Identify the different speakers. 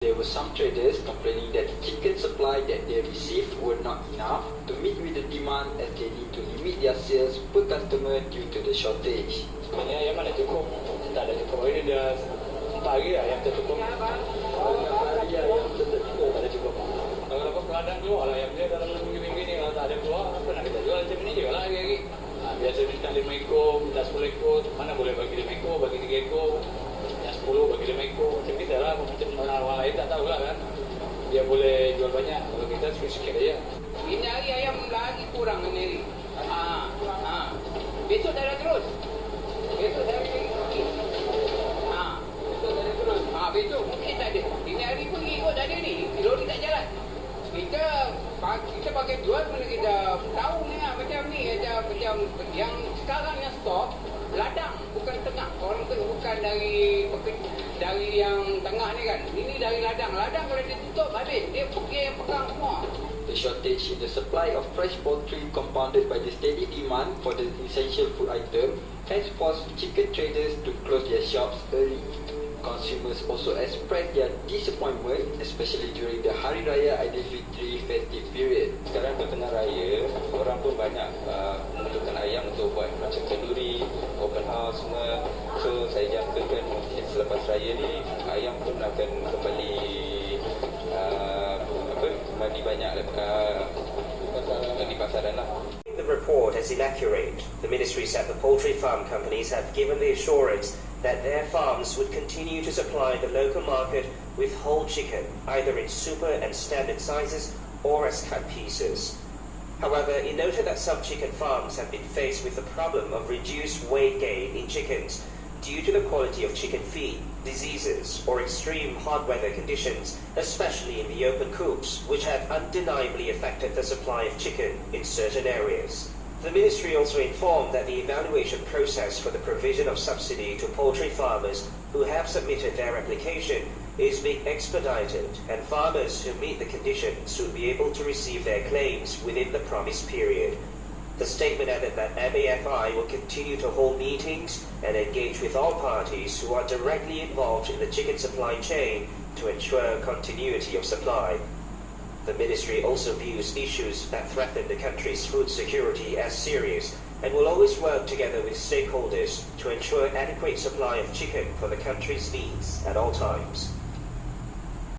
Speaker 1: There were some traders complaining that the chicken supply that they received were not enough to meet with the demand, as they need to limit their sales per customer due to the shortage.
Speaker 2: Sebenarnya ayam mana cukup, tak ada cukup. Ini dah 4 hari lah ayam tercukup. Hari ayam tercukup, tak ada cukup. Kalau pengadaan keluar lah ayam dia dalam minggu-minggu ni, kalau tak ada keluar, apa nak kita jual macam ni je lah hari-hari. Biasa minta 5 ekor, minta 10 ekor, mana boleh bagi 5 ekor, bagi 3 ekor. Yang 10 bagi 5 ekor, macam kita lah. Macam orang lain tak tahu lah kan. Dia boleh jual banyak, kalau kita sikit-sikit aja.
Speaker 3: Ini hari ayam lagi kurang ini. Besok dah terus. Besok dah terus. Besok dah terus. Besok mungkin tak ada. Ini hari pergi kot tak ada ni. Lori tak jalan. Kita pakai jual mana kita tahu ni lah. Macam ni macam yang sekarang yang stop ladang, bukan tengah. Orang tu bukan dari yang tengah ni kan. Ini dari ladang. Ladang kalau dia tutup habis. Dia pergi yang pegang semua.
Speaker 1: The shortage in the supply of fresh poultry, compounded by the steady demand for the essential food item, has forced chicken traders to close their shops early. Consumers also express their disappointment, especially during the Hari Raya Aidilfitri festive period.
Speaker 2: Sekarang tu tengah raya, orang pun banyak memerlukan ayam untuk buat macam kenduri, open house semua. So saya jangkakan mungkin selepas raya ni ayam pun akan kembali kembali banyak di pasaran lah.
Speaker 4: The report is inaccurate. The ministry said the poultry farm companies have given the assurance that their farms would continue to supply the local market with whole chicken, either in super and standard sizes or as cut pieces. However, it noted that some chicken farms have been faced with the problem of reduced weight gain in chickens due to the quality of chicken feed, diseases, or extreme hot weather conditions, especially in the open coops, which have undeniably affected the supply of chicken in certain areas. The ministry also informed that the evaluation process for the provision of subsidy to poultry farmers who have submitted their application is being expedited, and farmers who meet the conditions will be able to receive their claims within the promised period. The statement added that MAFI will continue to hold meetings and engage with all parties who are directly involved in the chicken supply chain to ensure continuity of supply. The ministry also views issues that threaten the country's food security as serious and will always work together with stakeholders to ensure adequate supply of chicken for the country's needs at all times.